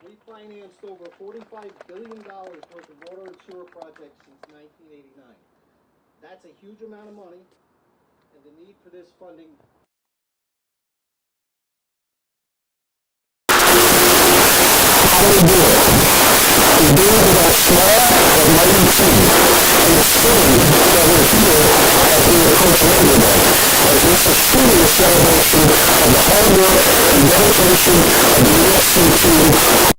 We financed over $45 billion worth of water and sewer projects since 1989. That's a huge amount of money, and the need for this funding. How do we do it? We do it with our small but mighty team, and it's thrilling that we're here as we approach Labor Day, as this is truly a celebration of the hard work and dedication of the ESC team.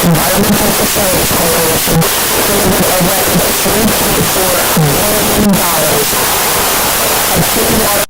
Environmental Facilities Corporation delivered a record $3.4 billion of clean water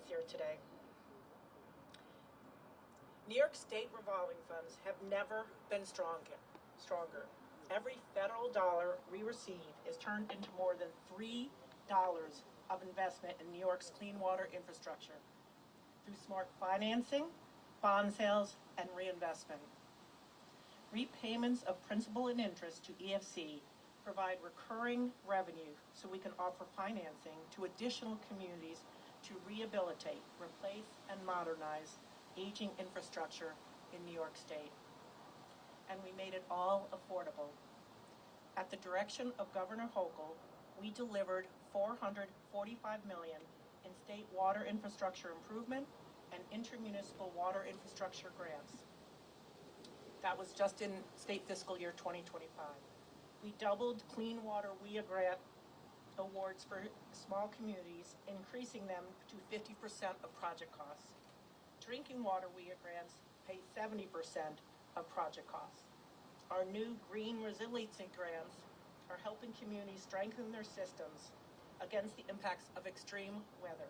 here today. New York State revolving funds have never been stronger. Every federal dollar we receive is turned into more than $3 of investment in New York's clean water infrastructure through smart financing, bond sales, and reinvestment. Repayments of principal and interest to EFC provide recurring revenue so we can offer financing to additional communities to rehabilitate, replace, and modernize aging infrastructure in New York State. And we made it all affordable. At the direction of Governor Hochul, we delivered $445 million in state water infrastructure improvement and intermunicipal water infrastructure grants. That was just in state fiscal year 2025. We doubled Clean Water WIA grant awards for small communities, increasing them to 50% of project costs. Drinking water WIA grants pay 70% of project costs. Our new green resiliency grants are helping communities strengthen their systems against the impacts of extreme weather.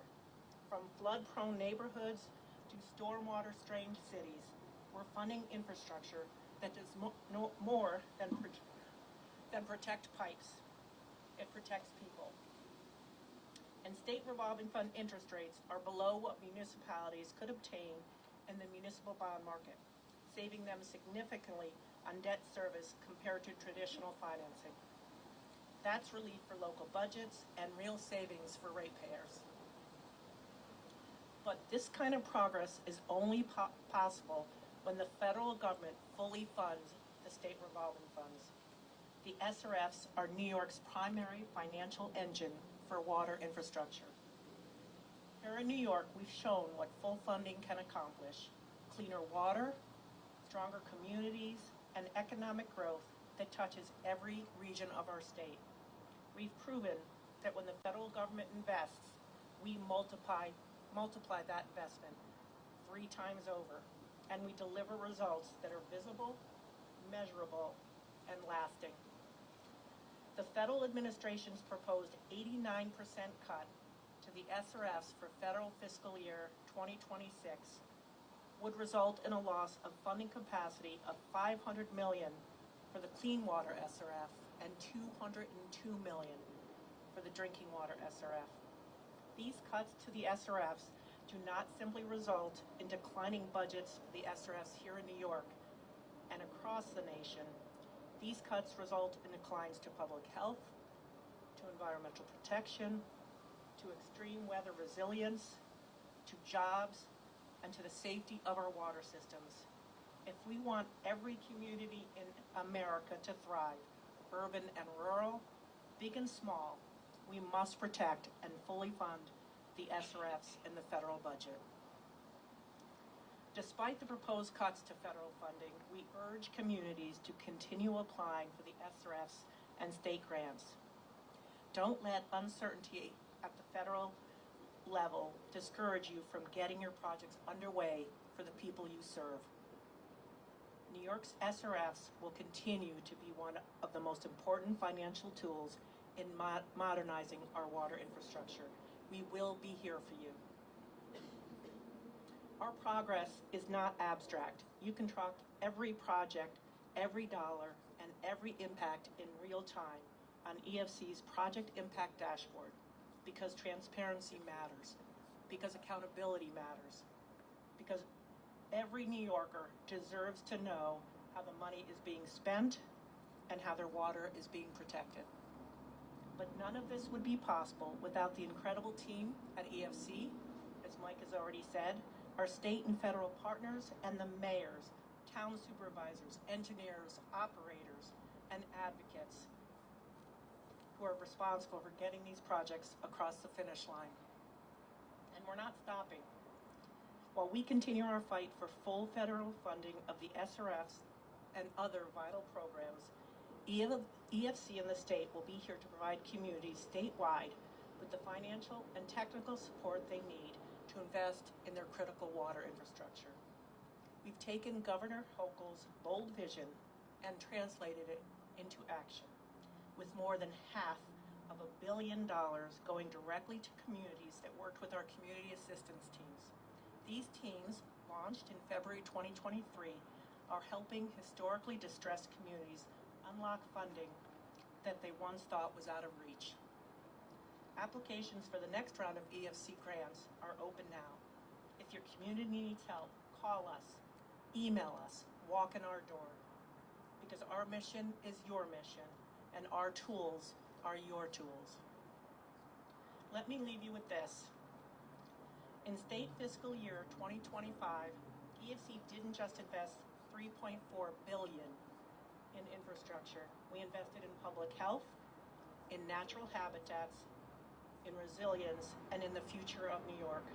From flood-prone neighborhoods to stormwater-strained cities, we're funding infrastructure that does more than protect pipes. It protects people. And state revolving fund interest rates are below what municipalities could obtain in the municipal bond market, saving them significantly on debt service compared to traditional financing. That's relief for local budgets and real savings for ratepayers. But this kind of progress is only possible when the federal government fully funds the state revolving funds. The SRFs are New York's primary financial engine for water infrastructure. Here in New York, we've shown what full funding can accomplish: cleaner water, stronger communities, and economic growth that touches every region of our state. We've proven that when the federal government invests, we multiply that investment 3 times over, and we deliver results that are visible, measurable, and lasting. The federal administration's proposed 89% cut to the SRFs for federal fiscal year 2026 would result in a loss of funding capacity of $500 million for the Clean Water SRF and $202 million for the Drinking Water SRF. These cuts to the SRFs do not simply result in declining budgets for the SRFs here in New York and across the nation. These cuts result in declines to public health, to environmental protection, to extreme weather resilience, to jobs, and to the safety of our water systems. If we want every community in America to thrive, urban and rural, big and small, we must protect and fully fund the SRFs in the federal budget. Despite the proposed cuts to federal funding, we urge communities to continue applying for the SRFs and state grants. Don't let uncertainty at the federal level discourage you from getting your projects underway for the people you serve. New York's SRFs will continue to be one of the most important financial tools in modernizing our water infrastructure. We will be here for you. Our progress is not abstract. You can track every project, every dollar, and every impact in real time on EFC's Project Impact Dashboard, because transparency matters, because accountability matters, because every New Yorker deserves to know how the money is being spent and how their water is being protected. But none of this would be possible without the incredible team at EFC, as Mike has already said, our state and federal partners, and the mayors, town supervisors, engineers, operators, and advocates who are responsible for getting these projects across the finish line. And we're not stopping. While we continue our fight for full federal funding of the SRFs and other vital programs, EFC and the state will be here to provide communities statewide with the financial and technical support they need to invest in their critical water infrastructure. We've taken Governor Hochul's bold vision and translated it into action, with more than half of $1 billion going directly to communities that worked with our community assistance teams. These teams, launched in February 2023, are helping historically distressed communities unlock funding that they once thought was out of reach. Applications for the next round of EFC grants are open now. If your community needs help, call us, email us, walk in our door. Because our mission is your mission, and our tools are your tools. Let me leave you with this. In state fiscal year 2025, EFC didn't just invest $3.4 billion in infrastructure. We invested in public health, in natural habitats, in resilience, and in the future of New York.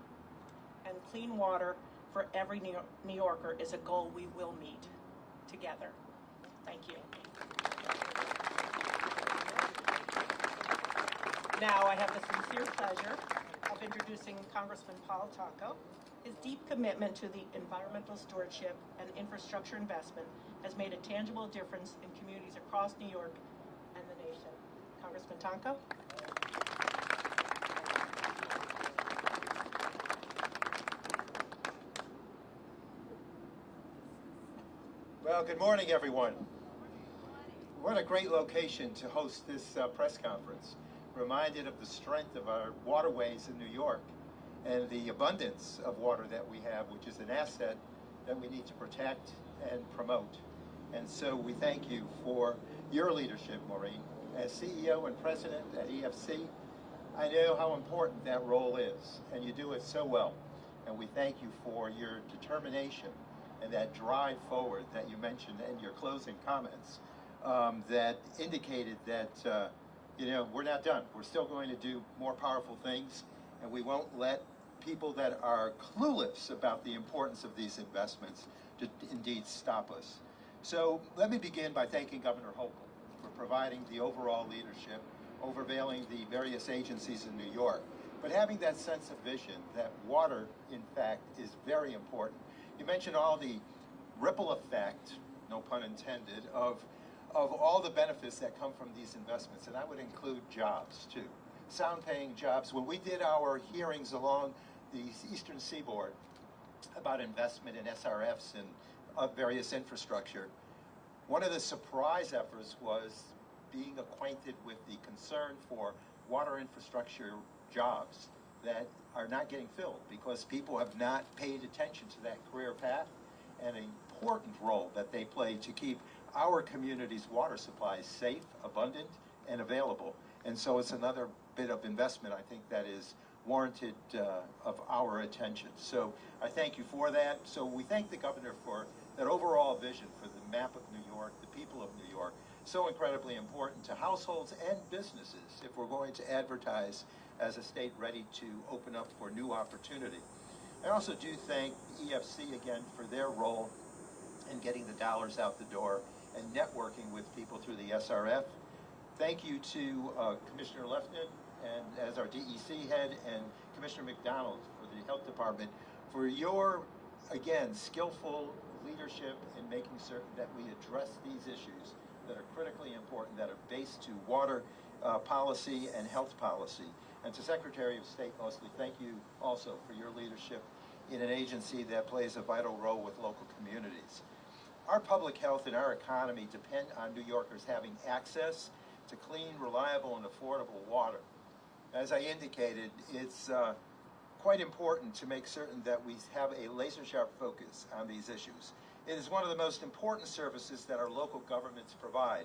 And clean water for every New Yorker is a goal we will meet together. Thank you. Now I have the sincere pleasure of introducing Congressman Paul Tonko. His deep commitment to the environmental stewardship and infrastructure investment has made a tangible difference in communities across New York and the nation. Congressman Tonko. Well, good morning, everyone. What a great location to host this press conference. Reminded of the strength of our waterways in New York and the abundance of water that we have, which is an asset that we need to protect and promote. And so we thank you for your leadership, Maureen. As CEO and President at EFC, I know how important that role is, and you do it so well. And we thank you for your determination and that drive forward that you mentioned in your closing comments that indicated that we're not done. We're still going to do more powerful things, and we won't let people that are clueless about the importance of these investments to indeed stop us. So let me begin by thanking Governor Hochul for providing the overall leadership, overveiling the various agencies in New York, but having that sense of vision that water, in fact, is very important. You mentioned all the ripple effect, no pun intended, of all the benefits that come from these investments, and I would include jobs too. Sound-paying jobs. When we did our hearings along the Eastern Seaboard about investment in SRFs and various infrastructure, one of the surprise efforts was being acquainted with the concern for water infrastructure jobs that are not getting filled because people have not paid attention to that career path and an important role that they play to keep our community's water supplies safe, abundant, and available. And so it's another bit of investment, I think, that is warranted of our attention. So I thank you for that. So we thank the governor for that overall vision for the map of New York, the people of New York, so incredibly important to households and businesses if we're going to advertise as a state ready to open up for new opportunity. I also do thank EFC again for their role in getting the dollars out the door and networking with people through the SRF. Thank you to Commissioner Lefton and as our DEC head and Commissioner McDonald for the Health Department for your, again, skillful leadership in making certain that we address these issues that are critically important, that are based to water policy and health policy. And to Secretary of State Mosley, thank you also for your leadership in an agency that plays a vital role with local communities. Our public health and our economy depend on New Yorkers having access to clean, reliable, and affordable water. As I indicated, it's quite important to make certain that we have a laser-sharp focus on these issues. It is one of the most important services that our local governments provide,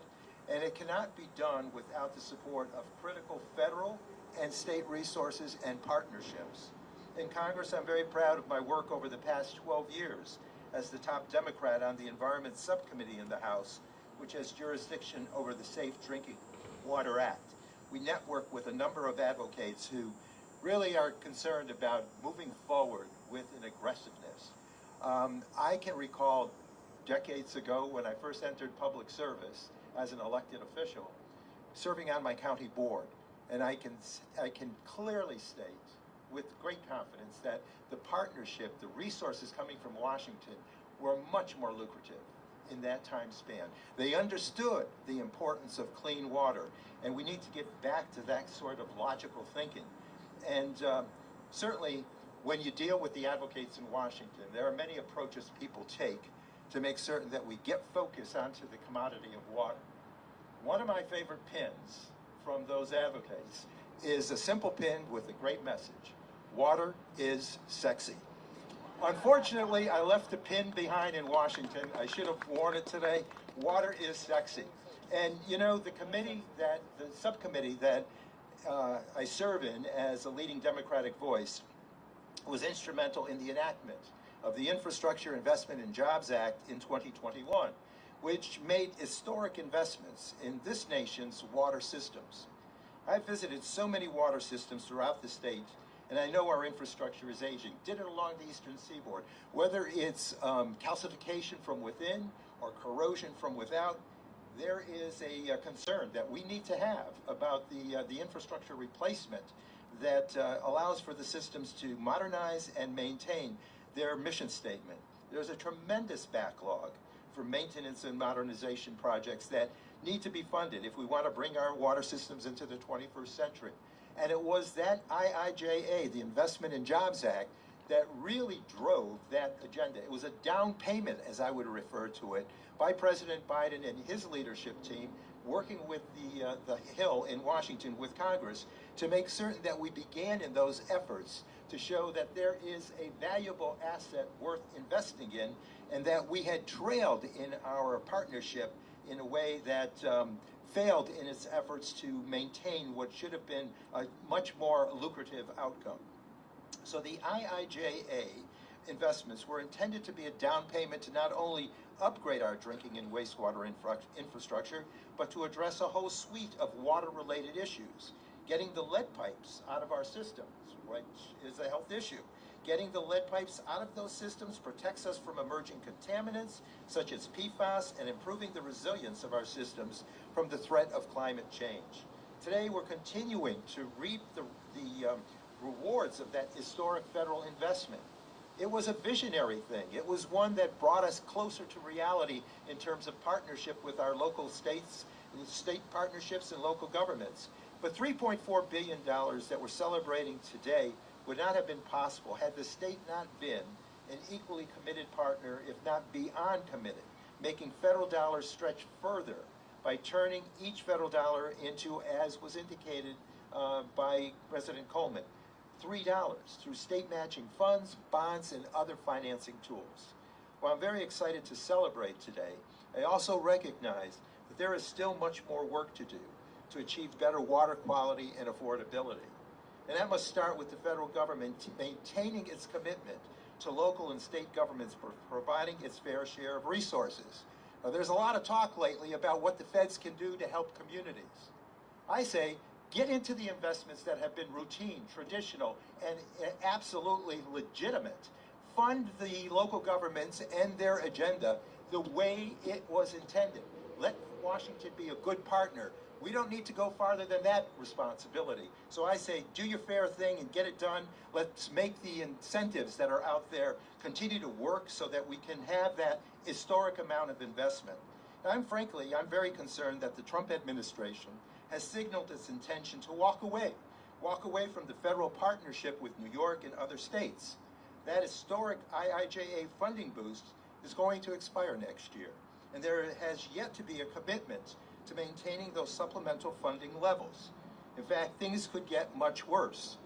and it cannot be done without the support of critical federal and state resources and partnerships. In Congress, I'm very proud of my work over the past 12 years as the top Democrat on the Environment Subcommittee in the House, which has jurisdiction over the Safe Drinking Water Act. We network with a number of advocates who really are concerned about moving forward with an aggressiveness. I can recall decades ago when I first entered public service as an elected official, serving on my county board, and I can clearly state with great confidence that the partnership, the resources coming from Washington were much more lucrative in that time span. They understood the importance of clean water, and we need to get back to that sort of logical thinking. And certainly, when you deal with the advocates in Washington, there are many approaches people take to make certain that we get focus onto the commodity of water. One of my favorite pins from those advocates is a simple pin with a great message. Water is sexy. Unfortunately, I left the pin behind in Washington. I should have worn it today. Water is sexy. And you know, the subcommittee that I serve in as a leading Democratic voice was instrumental in the enactment of the Infrastructure Investment and Jobs Act in 2021, which made historic investments in this nation's water systems. I've visited so many water systems throughout the state, and I know our infrastructure is aging. Did it along the eastern seaboard. Whether it's calcification from within or corrosion from without, there is a concern that we need to have about the infrastructure replacement that allows for the systems to modernize and maintain their mission statement. There's a tremendous backlog for maintenance and modernization projects that need to be funded if we want to bring our water systems into the 21st century. And it was that IIJA, the Investment in Jobs Act, that really drove that agenda. It was a down payment, as I would refer to it, by President Biden and his leadership team, working with the Hill in Washington with Congress to make certain that we began in those efforts to show that there is a valuable asset worth investing in, and that we had trailed in our partnership in a way that failed in its efforts to maintain what should have been a much more lucrative outcome. So the IIJA investments were intended to be a down payment to not only upgrade our drinking and wastewater infrastructure, but to address a whole suite of water-related issues. Getting the lead pipes out of our systems, which is a health issue. Getting the lead pipes out of those systems protects us from emerging contaminants, such as PFAS, and improving the resilience of our systems from the threat of climate change. Today, we're continuing to reap the rewards of that historic federal investment. It was a visionary thing. It was one that brought us closer to reality in terms of partnership with our local states, state partnerships and local governments. But $3.4 billion that we're celebrating today would not have been possible had the state not been an equally committed partner, if not beyond committed, making federal dollars stretch further by turning each federal dollar into, as was indicated by President Coleman, $3 through state matching funds, bonds, and other financing tools. While I'm very excited to celebrate today, I also recognize that there is still much more work to do to achieve better water quality and affordability. And that must start with the federal government maintaining its commitment to local and state governments for providing its fair share of resources. Now, there's a lot of talk lately about what the feds can do to help communities. I say, get into the investments that have been routine, traditional, and absolutely legitimate. Fund the local governments and their agenda the way it was intended. Let Washington be a good partner. We don't need to go farther than that responsibility. So I say, do your fair thing and get it done. Let's make the incentives that are out there continue to work so that we can have that historic amount of investment. I'm very concerned that the Trump administration has signaled its intention to walk away from the federal partnership with New York and other states. That historic IIJA funding boost is going to expire next year, and there has yet to be a commitment to maintaining those supplemental funding levels. In fact, things could get much worse.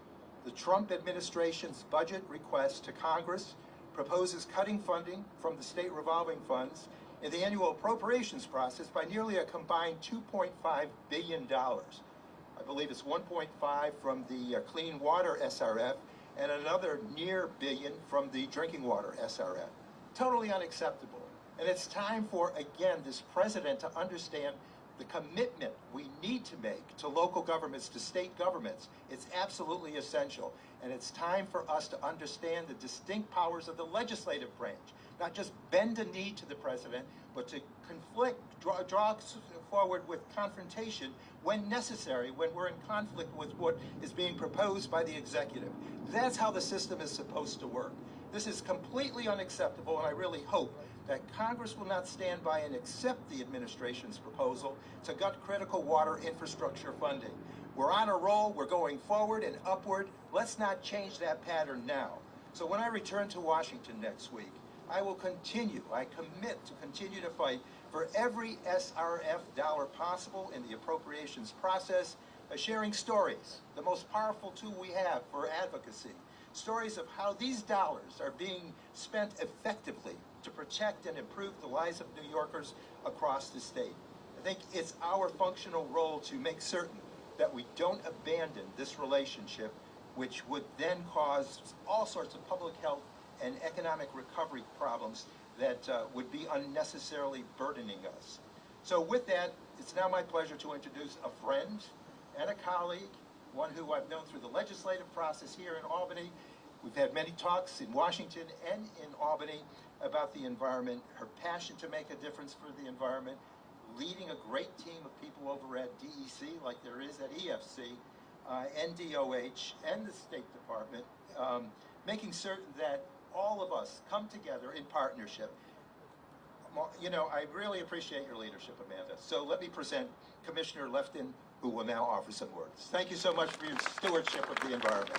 The Trump administration's budget request to Congress proposes cutting funding from the state revolving funds in the annual appropriations process by nearly a combined $2.5 billion. I believe it's 1.5 from the Clean Water SRF and another near billion from the Drinking Water SRF. Totally unacceptable. And it's time for, again, this president to understand the commitment we need to make to local governments, to state governments. It's absolutely essential. And it's time for us to understand the distinct powers of the legislative branch, not just bend a knee to the president, but to draw forward with confrontation when necessary, when we're in conflict with what is being proposed by the executive. That's how the system is supposed to work. This is completely unacceptable, and I really hope that Congress will not stand by and accept the administration's proposal to gut critical water infrastructure funding. We're on a roll, we're going forward and upward. Let's not change that pattern now. So when I return to Washington next week, I commit to continue to fight for every SRF dollar possible in the appropriations process, sharing stories, the most powerful tool we have for advocacy, stories of how these dollars are being spent effectively to protect and improve the lives of New Yorkers across the state. I think it's our functional role to make certain that we don't abandon this relationship, which would then cause all sorts of public health and economic recovery problems that would be unnecessarily burdening us. So with that, it's now my pleasure to introduce a friend and a colleague, one who I've known through the legislative process here in Albany. We've had many talks in Washington and in Albany about the environment, her passion to make a difference for the environment, leading a great team of people over at DEC like there is at EFC, NDOH, and the State Department, making certain that all of us come together in partnership. You know, I really appreciate your leadership, Amanda. So let me present Commissioner Lefton, who will now offer some words. Thank you so much for your stewardship of the environment.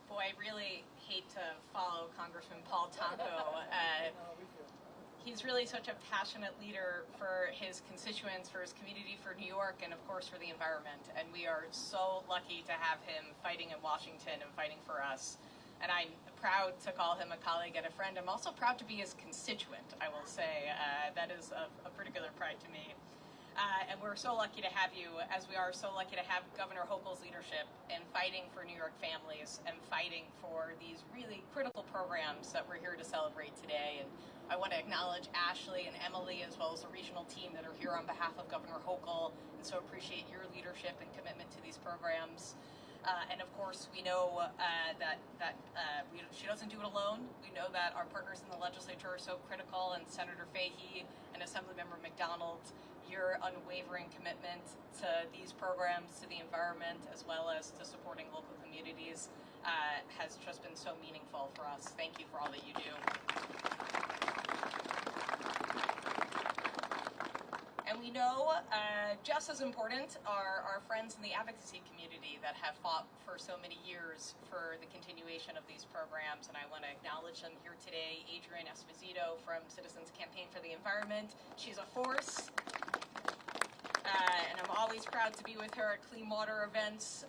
Boy, I really hate to follow Congressman Paul Tonko. He's really such a passionate leader for his constituents, for his community, for New York, and of course for the environment. And we are so lucky to have him fighting in Washington and fighting for us. And I'm proud to call him a colleague and a friend. I'm also proud to be his constituent, I will say. That is a particular pride to me. And we're so lucky to have you, as we are so lucky to have Governor Hochul's leadership in fighting for New York families and fighting for these really critical programs that we're here to celebrate today. And I want to acknowledge Ashley and Emily, as well as the regional team that are here on behalf of Governor Hochul, and so appreciate your leadership and commitment to these programs. And of course, we know she doesn't do it alone. We know that our partners in the legislature are so critical, and Senator Fahey and Assemblymember McDonald, your unwavering commitment to these programs, to the environment, as well as to supporting local communities, has just been so meaningful for us. Thank you for all that you do. And we know just as important are our friends in the advocacy community that have fought for so many years for the continuation of these programs. And I want to acknowledge them here today. Adrienne Esposito from Citizens Campaign for the Environment. She's a force. And I'm always proud to be with her at clean water events.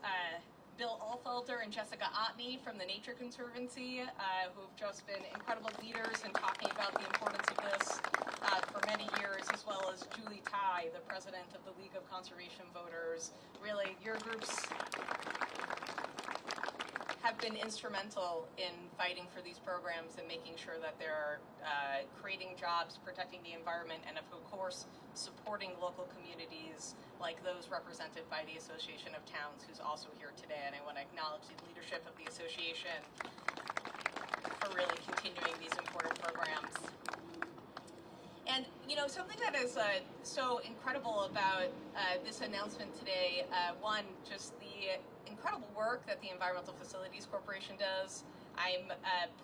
Bill Alfelter and Jessica Otney from the Nature Conservancy, who've just been incredible leaders in talking about the importance of this for many years, as well as Julie Tai, the president of the League of Conservation Voters. Really, your groups have been instrumental in fighting for these programs and making sure that they're creating jobs, protecting the environment, and of course, supporting local communities like those represented by the Association of Towns, who's also here today. And I want to acknowledge the leadership of the association for really continuing these important programs. And, you know, something that is so incredible about this announcement today, one, just the incredible work that the Environmental Facilities Corporation does. I'm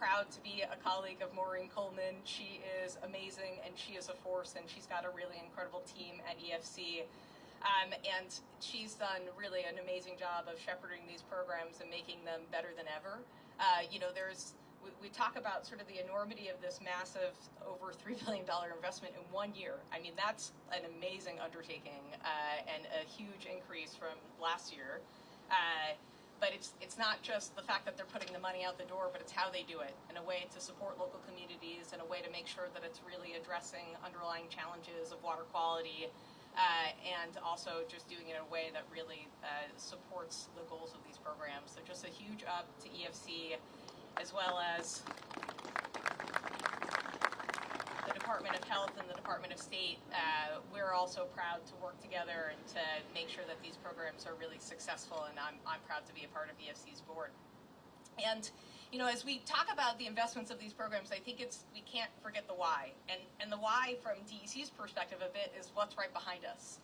proud to be a colleague of Maureen Coleman. She is amazing, and she is a force, and she's got a really incredible team at EFC. And she's done really an amazing job of shepherding these programs and making them better than ever. You know, we talk about sort of the enormity of this massive, over $3 billion investment in 1 year. I mean, that's an amazing undertaking and a huge increase from last year. But it's not just the fact that they're putting the money out the door, but it's how they do it, in a way to support local communities, in a way to make sure that it's really addressing underlying challenges of water quality, and also just doing it in a way that really supports the goals of these programs. So just a huge up to EFC, as well as the Department of Health and the Department of State. We're also proud to work together and to make sure that these programs are really successful, and I'm proud to be a part of EFC's board. And you know, as we talk about the investments of these programs, I think we can't forget the why. And the why from DEC's perspective of it is what's right behind us.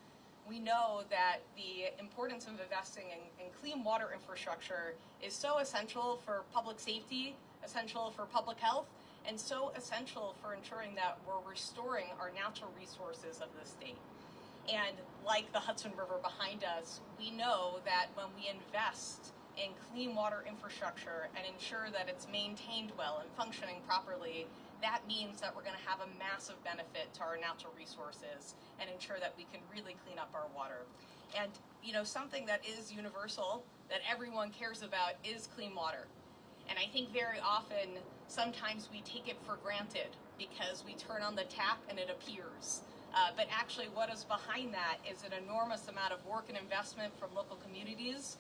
We know that the importance of investing in clean water infrastructure is so essential for public safety, essential for public health, and so essential for ensuring that we're restoring our natural resources of the state. And like the Hudson River behind us, we know that when we invest in clean water infrastructure and ensure that it's maintained well and functioning properly, that means that we're going to have a massive benefit to our natural resources and ensure that we can really clean up our water. And, you know, something that is universal, that everyone cares about, is clean water. And I think very often, sometimes we take it for granted because we turn on the tap and it appears. But actually what is behind that is an enormous amount of work and investment from local communities,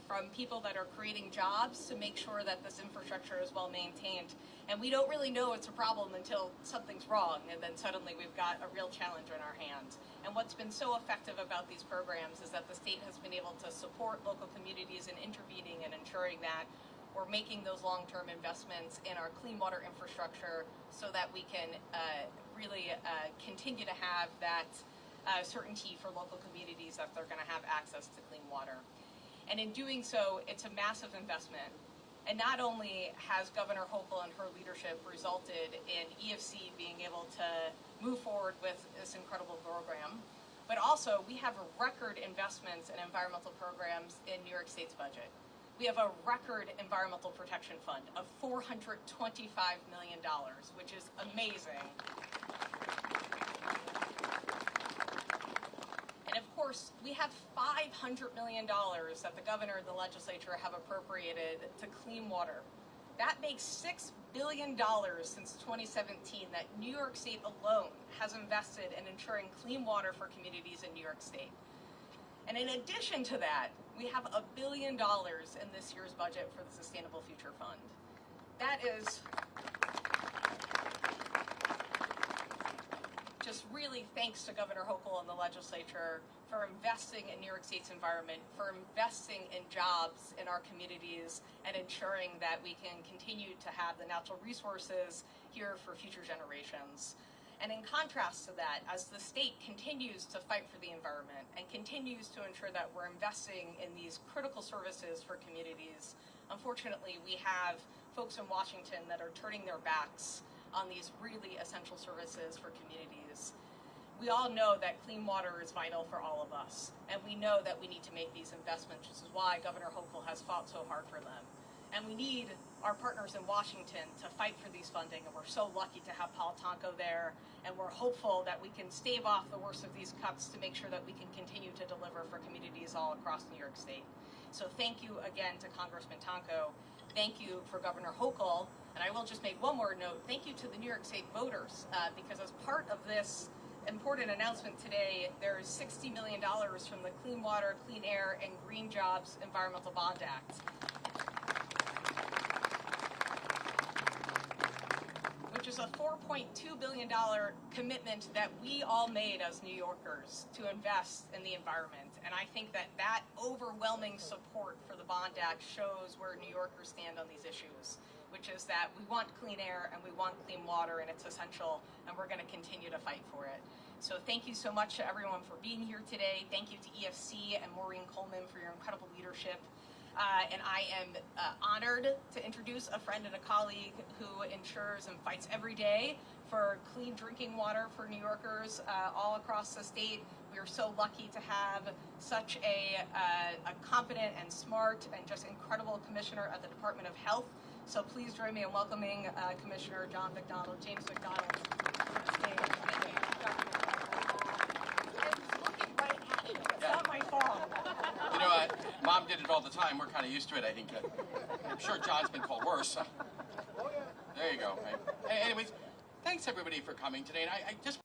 from people that are creating jobs to make sure that this infrastructure is well maintained. And we don't really know it's a problem until something's wrong, and then suddenly we've got a real challenge in our hands. And what's been so effective about these programs is that the state has been able to support local communities in intervening and ensuring that we're making those long-term investments in our clean water infrastructure so that we can really continue to have that certainty for local communities that they're going to have access to clean water. And in doing so, it's a massive investment. And not only has Governor Hochul and her leadership resulted in EFC being able to move forward with this incredible program, but also we have record investments in environmental programs in New York State's budget. We have a record environmental protection fund of $425 million, which is amazing. And of course, we have $500 million that the governor and the legislature have appropriated to clean water. That makes $6 billion since 2017 that New York State alone has invested in ensuring clean water for communities in New York State. And in addition to that, we have $1 billion in this year's budget for the Sustainable Future Fund. That is just really thanks to Governor Hochul and the legislature for investing in New York State's environment, for investing in jobs in our communities, and ensuring that we can continue to have the natural resources here for future generations. And in contrast to that, as the state continues to fight for the environment and continues to ensure that we're investing in these critical services for communities, unfortunately, we have folks in Washington that are turning their backs on these really essential services for communities. We all know that clean water is vital for all of us, and we know that we need to make these investments, which is why Governor Hochul has fought so hard for them. And we need our partners in Washington to fight for these funding, and we're so lucky to have Paul Tonko there, and we're hopeful that we can stave off the worst of these cuts to make sure that we can continue to deliver for communities all across New York State. So thank you again to Congressman Tonko. Thank you for Governor Hochul, and I will just make one more note. Thank you to the New York State voters, because as part of this important announcement today, there is $60 million from the Clean Water, Clean Air, and Green Jobs Environmental Bond Act, which is a $4.2 billion commitment that we all made as New Yorkers to invest in the environment. And I think that that overwhelming support for the Bond Act shows where New Yorkers stand on these issues, which is that we want clean air and we want clean water, and it's essential, and we're going to continue to fight for it. So thank you so much to everyone for being here today. Thank you to EFC and Maureen Coleman for your incredible leadership. And I am honored to introduce a friend and a colleague who ensures and fights every day for clean drinking water for New Yorkers all across the state. We are so lucky to have such a competent and smart and just incredible commissioner at the Department of Health. So please join me in welcoming Commissioner James McDonald to the stage. I'm looking right at you. It's not my fault. You know, Mom did it all the time. We're kind of used to it, I think. I'm sure John's been called worse. There you go. Hey, anyways, thanks everybody for coming today. And I just